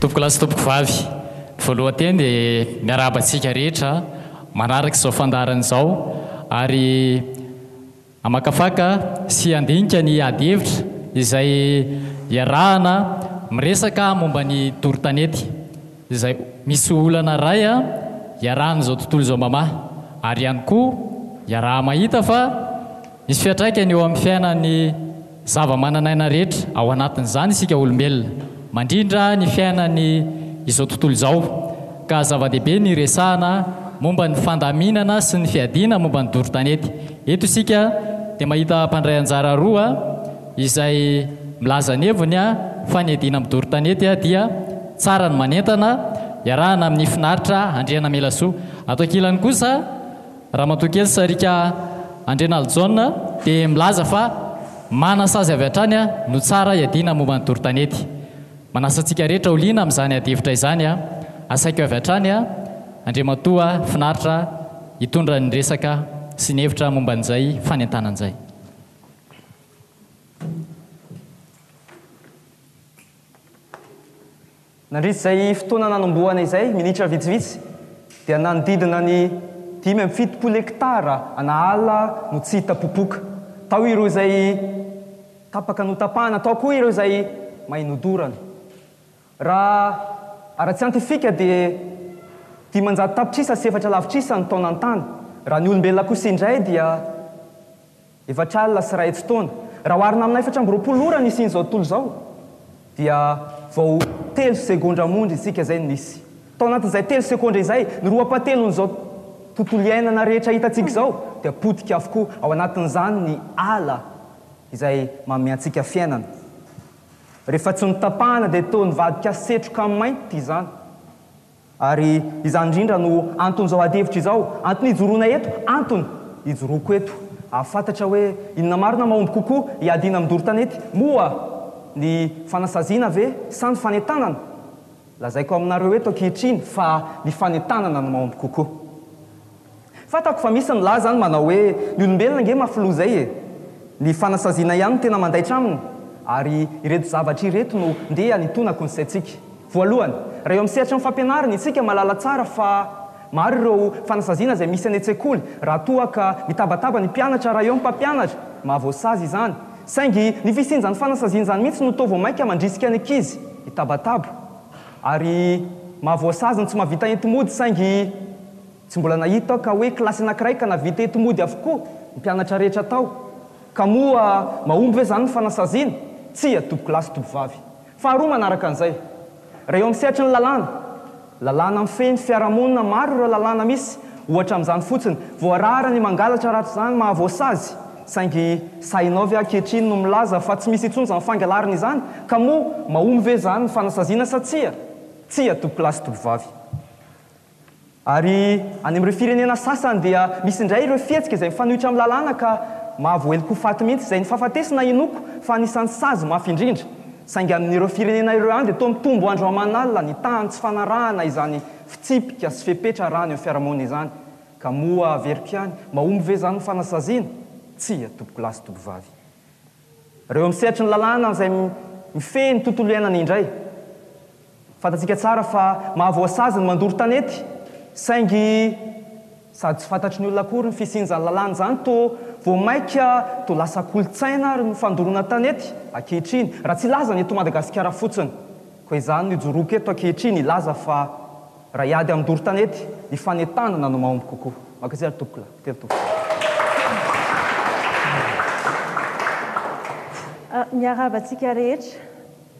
Tompoko lahy sy tompoko vavy, voalohanteny dia miarabantsika rehetra manaraka izao fandaharana izao ary amakafaka sy andinika ny ady hevitra izay iarahana miresaka momba ny doro-tanety izay misy olana ray iarahana izao tontolo izao mamaha ary ihany koa iaraha mahita fa misy fiantraikany eo amin'ny fiainan'ny zava-mananaina rehetra ao anatin'izany isika olombelona, mandrindra ny fiainan'ny izao tontolo izao ka zava-dehibe ny resahana momba ny fandaminana sy ny fiadina momba ny doro-tanety. Eto isika dia mahita mpandray anjara roa izay milaza ny heviny fa ny adina amin'ny doro-tanety dia tsara ny manentana iarahana amin'ny finaritra Andriana Melasoa. Ato ankilany kosa Ramatoa kely Sarika Andriana Aljaona dia milaza fa manasazy avy hatrany no tsara iadina momba ny doro-tanety. Manasantsika rehetra ho liana amin'izany adihevitra izany asaiko avy hatrany Andriamatoa finaritra hitondra ny resaka sy ny hevitra momba an'izay fanentanan'izay. Nandritra izay fotoana nanombohana izay minitra vitsivitsy dia nanodidina ny 570 hektara ana ala no tsy hita popoka. Tao ireo izay tapaka notapahana, tao koa ireo izay mainodorana. Raha ara-tsiantifika dia 500 tapitrisa sy 4 lavitrisa ny taona an-tany. Raha ny olombelona kosa indray dia 4 alina sy 1 hetsy taona. Raha oharina amina 420 ora nisy izao tontolo izao dia vao 3 segondra monja isika izay nisy. Tao anatin'izay 3 segondra izay ny roapatelon'izao tontolo iainana rehetra hitantsika izao dia potika avokoa ao anatin'izany ny ala izay manome antsika fiainana. Rehefa tsy notapahana dia toa nivadika setroka mainty izany. Ary izany indrindra no anton'izao adihevitra izao, antony ijoroana eto, antony ijoroako eto. Ahafantatra hoe inona marina mahomby kokoa iadina amin'ny doro-tanety, moa ny fanasaziana ve sa ny fanentanana? Lazaiko aminareo eto ankehitriny fa ny fanentanana no mahomby kokoa. Fantako fa misy ny lahy zany manao hoe ny olombelona nge mafiloha zay ny fanasaziana ihany no tena mandaitra aminy. Ary ireto zavatra ireto no ndeha nitonako ny saintsika. Voalohany, raha eo amin'ny sehatra ny fampianarana isika malala tsara fa maro ireo fanasaziana izay misy any an-tsekoly. Raha toa ka mitabataba ny mpianatra raha eo ny mpampianatra, mahavoasazy izany. Saingy ny fisinjan'ny fanasaziana izany mihitsy no toa vao mainka mandrisika ny ankizy hitabataba. Ary mahavoasazy ny tsy mahavita enti-mody, saingy tsy mbola nahita ka hoe kilasy anankiray ka navita enti-mody avokoa ny mpianatra rehetra tao. Ka moa mahomby hoe zany ny fanasaziana? Tsia tompoko lahy sy tompoko vavy. Faharoa manaraka an'izay, raha eo amin'ny sehatry ny lalàna mifehy ny fiarahamonina, maro ireo lalàna misy, ohatra amin'izany fotsiny, voarara ny mangalatra rahatr' izany mahavoasazy, saingy sainao ve ankehitriny no milaza fa tsy misy intsony izany fangalarina izany, ka moa mahomby ve zany ny fanasaziana sa tsia? Tsia tompoko lahy sy tompoko vavy. Ary any amin'ireo firenena sasany dia misy indray ireo fihetsika izay mifanohitra amin'ny lalàna ka mahavoeloko faty mihitsy, izay ny fahafatesina inoko fa anisan'ny sazy mafy indrindra. Saingy amin'ireo firenena ireo any dia toa mitombo andro aman'alina ny tany tsy fanarahana izany fitsipika sy fepetra rany eo fiarahamonina izany. Ka moa averiko ihany, mahomby ve zany ny fanasaziana? Tsia tompoko lahy sy tompoko vavy. Reo amin'ny sehatry ny lalàna izay mifehy ny tontolo iainana indray. Fantatsika tsara fa mahavoasazy ny mandoro-tanety, saingy sady tsy fantatry ny olona akory ny fisinjan'ny lalàna izany, toa vao maika toa lasa kolotsaina ary ny fandorona tanety ankehitriny. Raha tsy laza ny eto Madagasikara fotsiny, koa izany no ijoroako eto ankehitriny ilaza fa raha iady amin'ny doro-tanety ny fanentanana no mahomby kokoa. Makasary tompoko lahy, telo tompoko. Miarabantsika rehetra,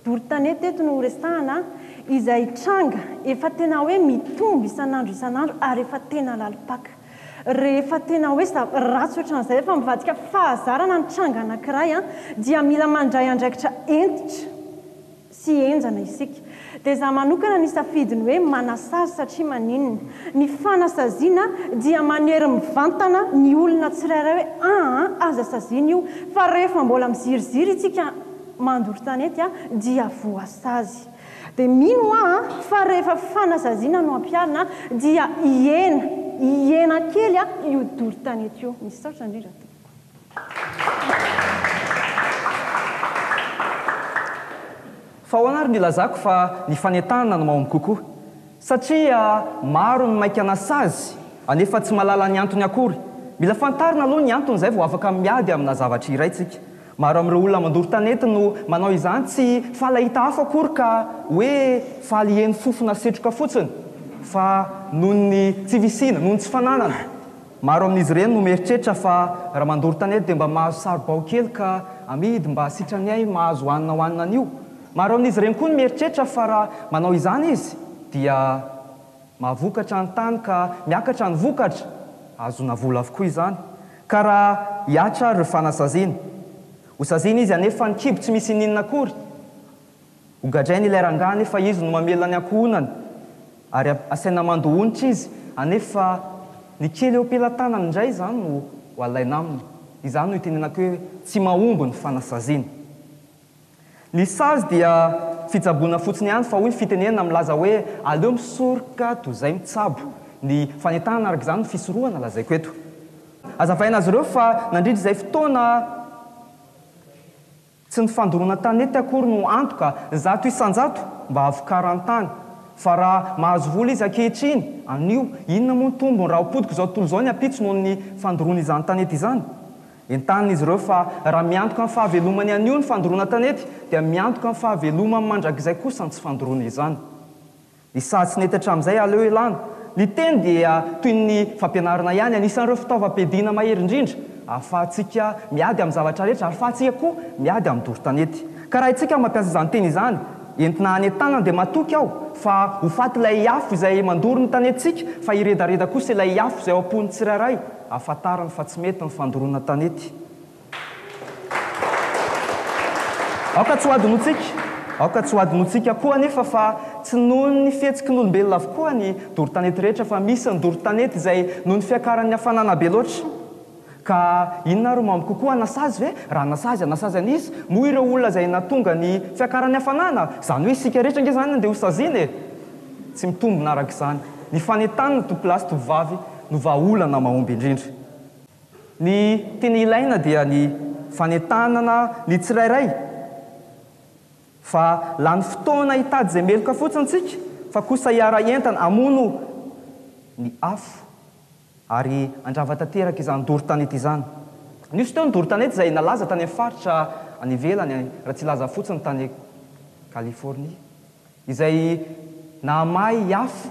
doro-tanety eto no resahana izay tranga efa tena hoe mitombo isan'andro ary efa tena lalipaka. Rehefa tena hoe ratsy ohatran'izay efa mivadika fahazarana ny tranga anankiray dia mila mandray andraikitra entitra sy enjana isika. Dia izaho manokana ny safidiny hoe manasazy satria maninona? Ny fanasaziana dia manery mivantana ny olona tsirairay hoe aza saziana io, fa rehefa mbola miziriziry isika mandoro-tanety dia voasazy. Dia mino fa rehefa fanasaziana no ampiarina dia iena kely io doro-tanety io. Misy saotra indrindra. Fa ho anary ny lazako fa ny fanentanana no mahomby kokoa satria maro ny maika nasazy anefa tsy malala ny antony akory. Mila fantarina aloha ny antony zay vao afaka miady amina zavatra irayntsika. Maro amin'ireo olona mandoro tanety no manao izany tsy falahita hafa akory ka hoe faliheny fofona setroka fotsiny fa noho ny tsy visina, noho ny tsy fananana. Maro amin'izy ireny no mieritreritra fa raha mandoro tanety dia mba mahazo saribao kely ka amidy mba sitrany ay mahazo hohanina an'io. Maro amin'izy ireny koa no mieritreritra fa raha manao izany izy dia mahavokatra ny tany ka miakatra ny vokatra, azona vola avokoa izany. Ka raha hiatra ary fanasaziana, hosaziana izy anefa ny kibo tsy misy ninona akory, hogadrainy ilay rangahy nefa izy no mamela ny ankohonany ary asaina mandohonitra izy anefa ny kely eo ampelantanany indray zany no ho alaina aminy. Izany no itenenako hoe tsy mahomby ny fanasaziana. Ny sazy dia fitsaboana fotsiny ihany fa hoy ny fitenenana milaza hoe aleo misoroka toy izay mitsabo. Ny fanentanana araka izany no fisorohana lazaiko eto. Azavaina azy ireo fa nandritra izay fotoana tsy ny fandoroana tanety akory no antoka zato isan-jato mba havokarany tany. Fa raha mahazo vola izy ankehitriny, anio inona moa ny tombony raha hopodiko izao tontolo izao ny ampitso noho ny fandoroana izany tanety izany. Entanina izy ireo fa raha miantoka amin'ny fahavelomany anio ny fandoroana tanety dia miantoka amin'ny fahavelomany mandrakizay kosa ny tsy fandoroana izany. Ny sady sy netatra amin'izay aleo elana. Ny teny dia toy ny fampianarana ihany, anisan'ireo fitaovam-piadiana mahery indrindra ahafahantsika miady amin'ny zavatra rehetra, ahafahantsika koa miady amin'ny doro-tanety. Ka raha itsika mampiasa izany teny izany, entina hanentanana dia matoky aho fa ho faty ilay afo izay mandoro ny tanetitsika fa iredareda kosa ilay afo izay ao am-pony tsirairay ahafantarany fa tsy mety ny fandoroana tanety. Aoka tsy ho adinotsika koa nefa fa tsy noho ny fihetsiky n'olombelona avokoa ny doro-tanety rehetra fa misy ny doro-tanety izay noho ny fiakaran'ny hafanana be loatra. Ka inona ro mahomby kokoa anasazy ve? Raha anasazy anisy moa ireo olona izay natonga ny fiakaran'ny hafanana, izany hoe isika rehetra nge zany andeha hosaziana e. Tsy mitombina araka izany. Ny fanentanana tovolahy sy tovovavy no vahaolana mahomby indrindra. Ny tena ilaina dia ny fanentanana ny tsirairay fa lany fotoana hitady izay meloka fotsiny tsika fa kosa hiara entana hamono ny afo ary andrava tanteraka izany doro-tanety izany. Nisy teo ny doro-tanety izay nalaza tany amin'ny faritra any ivelany, raha tsy laza fotsiny tany Californie, izay nahamay afo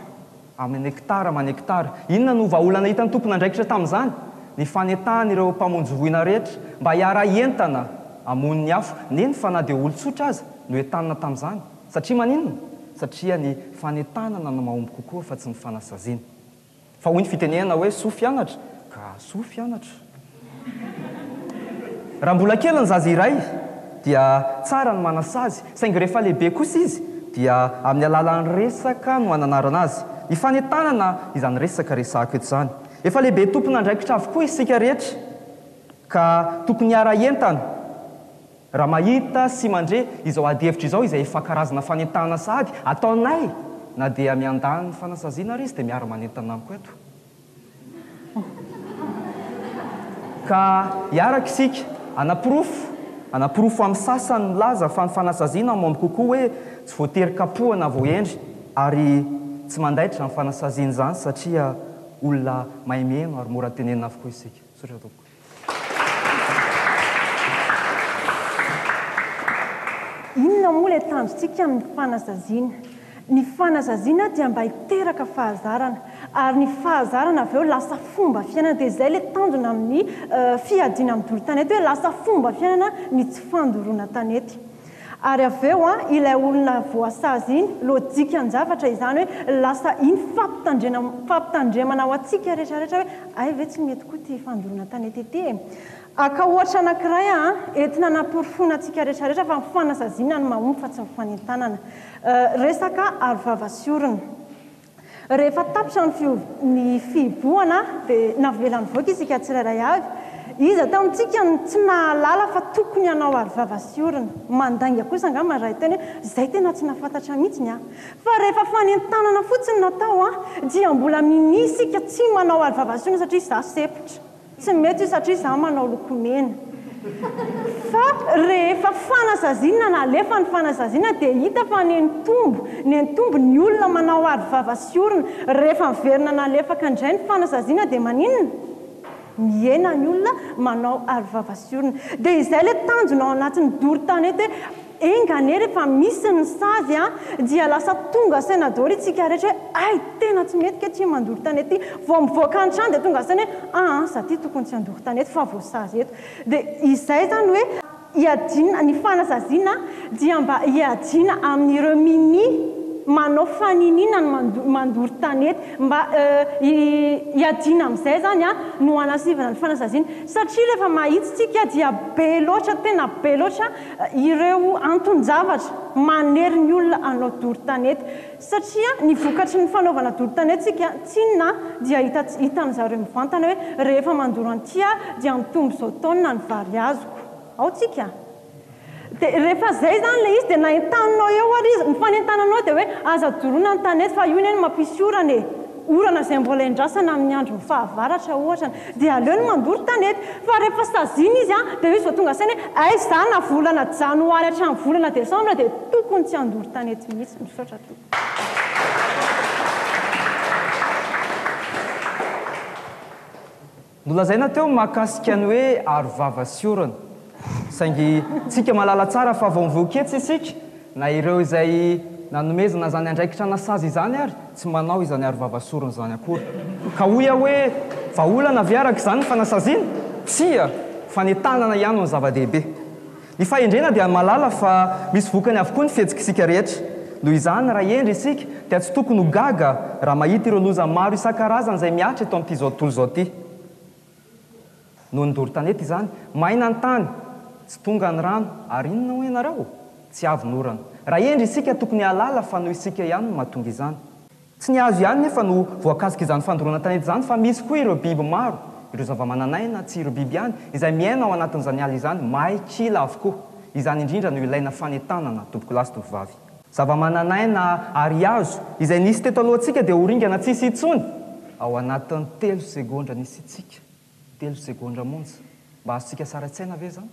amin'ny hektara manektara. Inona no vahaolana hitan'ny tompona andraikitra tamin'izany? Ny fanentahana ireo mpamonjy-voina rehetra mba hiara entana hamono ny afo. Neny fa na dia olo-tsotra aza no entanina tamin'izany. Satria maninona? Satria ny fanentanana no mahomby kokoa fa tsy ny fanasaziana. Fa hoy ny fitenenana hoe soa fianatra, ka soa fianatra. Raha mbola kely ny zaza iray dia tsara ny manasazy, saingy rehefa lehibe kosa izy dia amin'ny alalan'ny resaka no ananarana azy. Ny fanentanana izany resaka resahako eto izany. Efa lehibe tompona andraikitra avokoa isika rehetra ka tokony hiara entana. Raha mahita sy mandre izao ady-hevitra izao izay efa karazana fanentanana sahady ataonay na dia miandany ny fanasaziana ary izy dia miara manentana amiko eto. Ka hiaraka isika anapirofo amin'ny sasany milaza fa ny fanasaziana mahomby kokoa hoe tsy voatery kapohana voaendry ary tsy mandaitra ny fanasaziana izany satria olona maimeno ary mora tenenina avokoa isika. Sotra tompoko. Inona moa ilay tanjontsika amin'ny fanasaziana? Ny fanasaziana dia mba hiteraka fahazarana ary ny fahazarana avy eo lasa fomba fiainana. Dia izay ilay tanjona amin'ny fiadiana amin'ny doro-tanety hoe lasa fomba fiainana ny tsy fandoroana tanety. Ary avy eo ilay olona voasazy iny lojika ny zavatra izany hoe lasa iny fampitandremana ho atsika rehetrarehetra hoe ay ve tsy mety koa ty fandoroana tanety ety e. Aka ohatra anankiray entina nampirofona atsika rehetrarehetra fa ny fanasaziana ny mahomby fa tsy ny fanentanana. Resaka arovava sy orona. Rehefa tapitra ny fihibohana dia navelany voaka isika tsirairay avy. Izy atao amintsika tsy nahalala fa tokony hanao arovava sy orona. Mandainga kosa angamba raha teny hoe izay tena tsy nafantatra mihitsiny fa rehefa fanentanana fotsiny natao dia mbola mini isika tsy manao arovava sy orona satria izaho sepotra. Tsy mety io satria izaho manao lokomena. fa rehefa fanasazina na alefa ny fanasazina dia hita fa ny antombo ny olona manao ady vava sy orona rehefa miverina na alefaka indray ny fanasazina dia maninona miena ny olona manao ady vava sy orona dia izay ilay tanjona ao anatin'ny doro-tanety hoe engane rehefa misy ny sazy dia lasa tonga saina daholo itsika rehetra hoe ay tena tsy mety ke tsy mandoro-tanety vao mivoaka ny trano dia tonga saina hoe za ty tokony tsy andoro-tanety fa voasazy eto dia izay zany hoe iadina ny fanasazina dia mba iadina amin'ireo mini manao faninina ny mandoro-tanety mba iadina amin'izay zany no anasivana ny fanasazina satria rehefa mahitsitsika dia be loatra tena be loatra ireo anton-javatra manery ny olona anao doro-tanety satria ny vokatry ny fanaovana doro-tanety tsika tsinona dia hitan'ny zareo mivantana hoe rehefa mandoro antya dia mitombo zao taonina ny vary azoko ao tsika dia rehefa zay zany le izy dia naentananao eo ary izy ny fanentananao dia hoe aza doroana ny tanety fa io neny mampisy orana izay mbola indrasana amin'ny andro ny fahavaratra ohatra dia aleo ny mandoro tanety fa rehefa sazina izy dia izy va tonga saina hoe ay za na volana janoary hatramin'ny volana desambra dia tokony tsy andoro tanety mihitsy misaotra to nolazaina teo mahakasika ny hoe arovava sy orana saingy tsika malala tsara fa vao mivoaketsy isika na ireo izay nanomezana zany andraikitra nasazy izany ary tsy manao izany arovava sy orana zany akory ka hoy hoe vaolana viaraka izany fanasazina tsia fanetanana ihany ny zava-dehibe ny fahendrena dia malala fa misy vokany avokoa ny fihetsika isika rehetra noho izany raha endry isika dia tsy tokony ho gaga raha mahita ireo loza maro isan-karazany izay miatra eto amin'ity zao tontolo zao ty noho ny doro-tanety izany maina ny tany tsy tonga ny rano ary inona ho ianareo tsy avy norana raha endry isika tokony halala fa noho isika ihany no mahatonga izany tsy ny azo ihany nefa no voakasika izany fandoroana tanety izany fa misy koa ireo biby maro ireo zava-mananaina tsy ireo biby ihany izay miaina ao anatin'izany ala izany mahay kila avokoa izany indrindra no ilaina fanetanana tompoko lasy tovovavy zava-mananaina ary azo izay nisy teto alohantsika dia horingana tsisy itsony ao anatin'ny 3 segondra nisy itsika 3 segondra monja mba azontsika sara-tsaina ve zany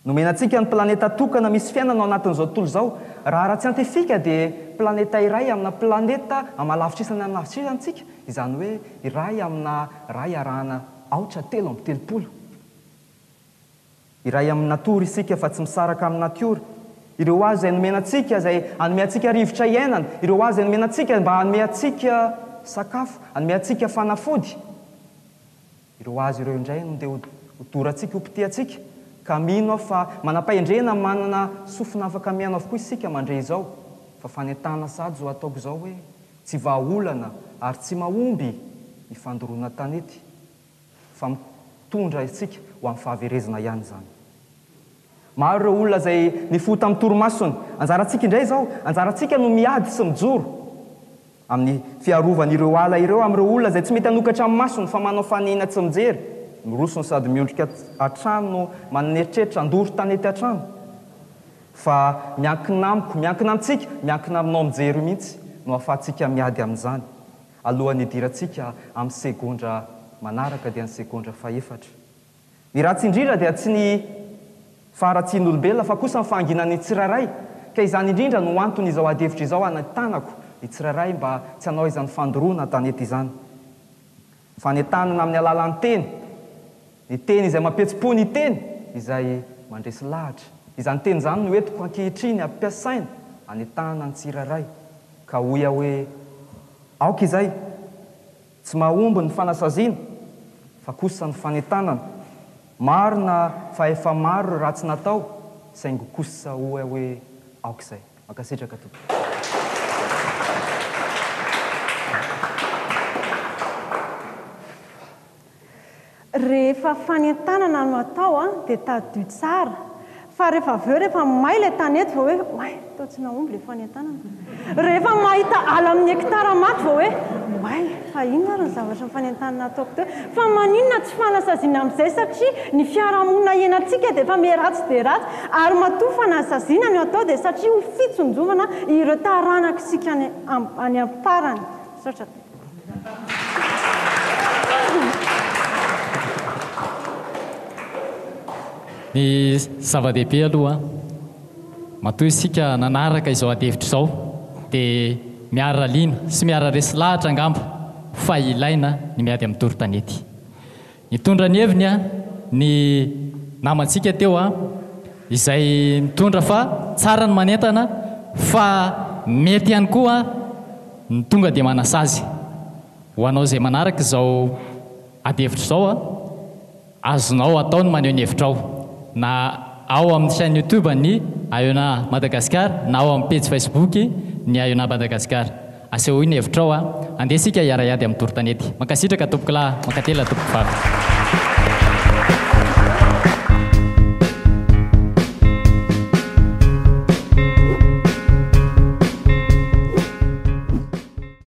nomenantsika ny planeta tokana misy fiainana ao anatin'izao tontolo izao raha ara-tsiantifika dia planeta iray amina planeta amalavitr'isany amin'ny lavitr'isanytsika izany hoe iray amina ray arahana 3 iray amin'ny natory isika fa tsy misaraka amin'ny natiora ireo azy izay nomenantsika izay anomeantsika rivotra iainana ireo azy izay nomenantsika mba anomeantsika sakafo anomeantsika fanafody ireo azy ireo indray no dia hodorantsika hompitiantsika ka mino fa manam-pahendrena manana sofina afaka miaino avokoa isika mandre izao fa fanentana sady zo ataoko izao hoe tsy vaolana ary tsy mahomby ny fandoroana tanety fa mitondra isika ho amin'ny fahaverezana ihany zany maro ireo olona izay nifota amin'ny toromasony anjarantsika indray izao anjarantsika no miady sy mijoro amin'ny fiarovan'ireo ala ireo amin'ireo olona izay tsy mety hanokatra amin'ny masony fa manao fanina tsy mijery mirosony sady miondrika hatrano no maneritreritra andoro tanety hatrano fa miankina amiko miankina amintsika miankina aminao mijery mihitsy no ahafahantsika miady amin'izany alohan'ny idirantsika amin'ny segondra manaraka dia ny segondra faefatra ny ratsy indrindra dia tsy ny faharatsian'olombelona fa kosa ny fahanginan'ny tsiraray ka izany indrindra no antony izao adevitra izao anatanako ny tsiraray mba tsy hanao izany fandoroana tanety izany fanetanana amin'ny alalan'ny teny ny teny izay mampietsi-po ny teny izay mandresy lahatra izany teny izany no entiko ankehitriny ampiasaina anetana ny tsiraray ka hoy hoe aoka izay tsy mahomby ny fanasaziana fa kosa ny fanetanana marina fa efa maro raha tsy natao saingo kosa hoy hoe aoka izay makasitraka tompo rehefa fanentanana no atao dia tadio tsara fa rehefa aveo rehefa may ilay tanety vao hoe may tao tsy nahomby ilay fanentanana rehefa mahita ala amin'ny hektara maty vao hoe may fa inona ary ny zavatra ny fanentanana ataoko teo fa maninona tsy fanasaziana amin'izay satria ny fiarahamonina ienantsika dia efa meratsy dia ratsy ary matoa fanasaziana no atao dia satria ho fitsonjovana ireo taranakisika any amparany saotra Ny zava-dehibe aloha matoa isika nanaraka izao adevitra izao dia miaraliana sy miararesy lahatra angamba fa ilaina ny miady amin'ny toron-tanety. Nitondra ny heviny ny namantsika teo izay mitondra fa tsara ny manentana fa mety ihany koa ny tonga dia manasazy. Ho anao izay manaraka izao adevitra izao azonao ataony maneho ny hevitrao na ao amin'ny chaîne YouTube ny Aiona Madagasikara na ao amin'ny page Facebook ny Aiona Madagasikara. Asehoiny hevitrao andesika iara-iady amin'ny toron-tanety. Mankasitraka tompoko lahy, mankatela tompoko vavy.